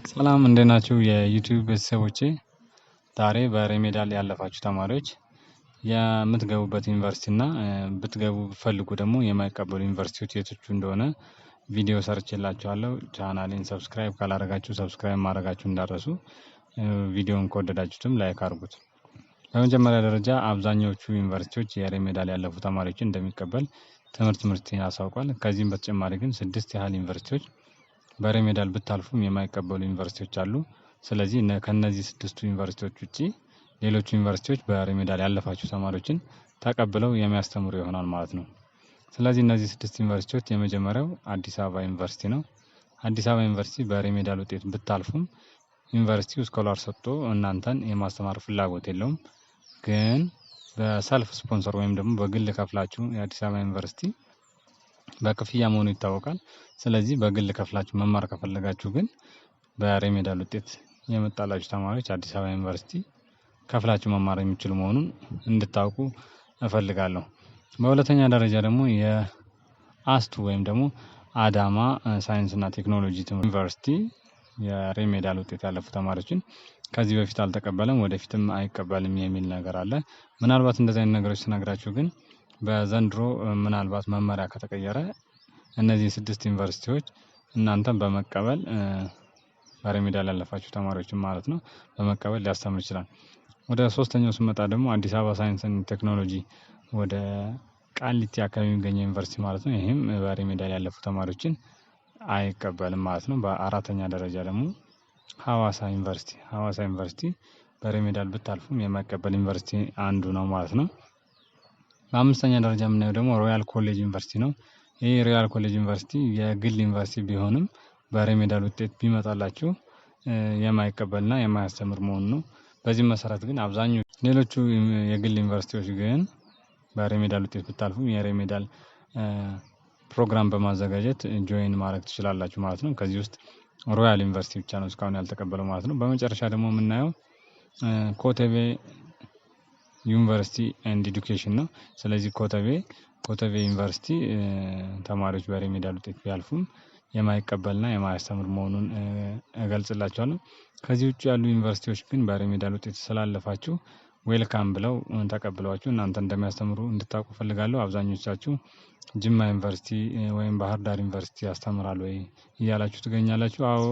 ሰላም እንዴት ናችሁ የዩቲዩብ ቤተሰቦቼ? ዛሬ በሬሜዳል ያለፋችሁ ተማሪዎች የምትገቡበት ዩኒቨርሲቲ እና ብትገቡ ብትፈልጉ ደግሞ የማይቀበሉ ዩኒቨርሲቲዎች የቶቹ እንደሆነ ቪዲዮ ሰርቼላችኋለሁ። ቻናሌን ሰብስክራይብ ካላደረጋችሁ ሰብስክራይብ ማድረጋችሁ እንዳትረሱ። ቪዲዮውን ከወደዳችሁትም ላይክ አድርጉት። በመጀመሪያ ደረጃ አብዛኛዎቹ ዩኒቨርሲቲዎች የሬሜዳል ያለፉ ተማሪዎችን እንደሚቀበል ትምህርት ሚኒስቴር ያሳውቃል። ከዚህም በተጨማሪ ግን 6 ያህል ዩኒቨርሲቲዎች በሬሜዳል ብታልፉም የማይቀበሉ ዩኒቨርሲቲዎች አሉ። ስለዚህ ከነዚህ 6ቱ ዩኒቨርሲቲዎች ውጪ ሌሎች ዩኒቨርሲቲዎች በሬሜዳል ያለፋችሁ ተማሪዎችን ተቀብለው የሚያስተምሩ ይሆናል ማለት ነው። ስለዚህ እነዚህ 6 ዩኒቨርሲቲዎች የመጀመሪያው አዲስ አበባ ዩኒቨርሲቲ ነው። አዲስ አበባ ዩኒቨርሲቲ በሬሜዳል ውጤት ብታልፉም ዩኒቨርሲቲው ስኮላር ሰጥቶ እናንተን የማስተማር ፍላጎት የለውም። ግን በሰልፍ ስፖንሰር ወይም ደግሞ በግል ከፍላችሁ የአዲስ አበባ ዩኒቨርሲቲ በክፍያ መሆኑ ይታወቃል። ስለዚህ በግል ከፍላችሁ መማር ከፈለጋችሁ ግን በሬሜዳል ውጤት የመጣላችሁ ተማሪዎች አዲስ አበባ ዩኒቨርሲቲ ከፍላችሁ መማር የሚችሉ መሆኑን እንድታውቁ እፈልጋለሁ። በሁለተኛ ደረጃ ደግሞ የአስቱ ወይም ደግሞ አዳማ ሳይንስና ቴክኖሎጂ ዩኒቨርሲቲ የሬሜዳል ውጤት ያለፉ ተማሪዎችን ከዚህ በፊት አልተቀበለም፣ ወደፊትም አይቀበልም የሚል ነገር አለ። ምናልባት እንደዚህ አይነት ነገሮች ስነግራችሁ ግን በዘንድሮ ምናልባት መመሪያ ከተቀየረ እነዚህ 6 ዩኒቨርሲቲዎች እናንተን በመቀበል በሬሜዳል ያለፋችሁ ተማሪዎችን ማለት ነው በመቀበል ሊያስተምር ይችላል። ወደ ሶስተኛው ስመጣ ደግሞ አዲስ አበባ ሳይንስና ቴክኖሎጂ ወደ ቃሊቲ አካባቢ የሚገኘው ዩኒቨርሲቲ ማለት ነው። ይሄም በሬሜዳል ያለፉ ተማሪዎችን አይቀበልም ማለት ነው። በአራተኛ ደረጃ ደግሞ ሐዋሳ ዩኒቨርሲቲ በሬሜዳል ብታልፉም የማይቀበል ዩኒቨርሲቲ አንዱ ነው ማለት ነው። በአምስተኛ ደረጃ የምናየው ደግሞ ሮያል ኮሌጅ ዩኒቨርሲቲ ነው። ይህ ሮያል ኮሌጅ ዩኒቨርሲቲ የግል ዩኒቨርሲቲ ቢሆንም በሬሜዳል ውጤት ቢመጣላችሁ የማይቀበልና የማያስተምር መሆኑ ነው። በዚህ መሰረት ግን አብዛኞቹ ሌሎቹ የግል ዩኒቨርሲቲዎች ግን በሬሜዳል ውጤት ብታልፉም የሬሜዳል ፕሮግራም በማዘጋጀት ጆይን ማድረግ ትችላላችሁ ማለት ነው። ከዚህ ውስጥ ሮያል ዩኒቨርሲቲ ብቻ ነው እስካሁን ያልተቀበለው ማለት ነው። በመጨረሻ ደግሞ የምናየው ኮተቤ ዩኒቨርሲቲ ኤንድ ኤዱኬሽን ነው። ስለዚህ ኮተቤ ዩኒቨርሲቲ ተማሪዎች በሬሜዳል ውጤት ቢያልፉም የማይቀበልና የማያስተምር መሆኑን እገልጽላችኋለሁ። ከዚህ ውጭ ያሉ ዩኒቨርሲቲዎች ግን በሬሜዳል ውጤት ስላለፋችሁ ዌልካም ብለው ተቀብለዋችሁ እናንተ እንደሚያስተምሩ እንድታውቁ ፈልጋለሁ። አብዛኞቻችሁ ጅማ ዩኒቨርሲቲ ወይም ባህር ዳር ዩኒቨርሲቲ ያስተምራል ወይ እያላችሁ ትገኛላችሁ። አዎ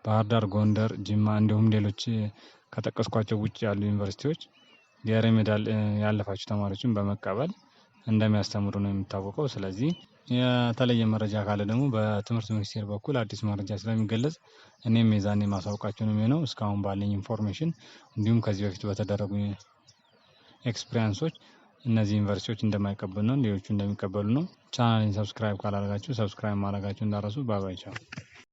ባህር ዳር፣ ጎንደር፣ ጅማ እንዲሁም ሌሎች ከጠቀስኳቸው ውጭ ያሉ ዩኒቨርሲቲዎች የሬሜዳል ያለፋችሁ ተማሪዎችን በመቀበል እንደሚያስተምሩ ነው የሚታወቀው። ስለዚህ የተለየ መረጃ ካለ ደግሞ በትምህርት ሚኒስቴር በኩል አዲስ መረጃ ስለሚገለጽ እኔም የዛኔ ማሳወቃችሁ ነው የሚሆነው። እስካሁን ባለኝ ኢንፎርሜሽን እንዲሁም ከዚህ በፊት በተደረጉ ኤክስፒሪያንሶች እነዚህ ዩኒቨርሲቲዎች እንደማይቀበሉ ነው፣ ሌሎቹ እንደሚቀበሉ ነው። ቻናሌን ሰብስክራይብ ካላደረጋችሁ ሰብስክራይብ ማድረጋችሁ እንዳትረሱ። ባይ ባይ ቻው።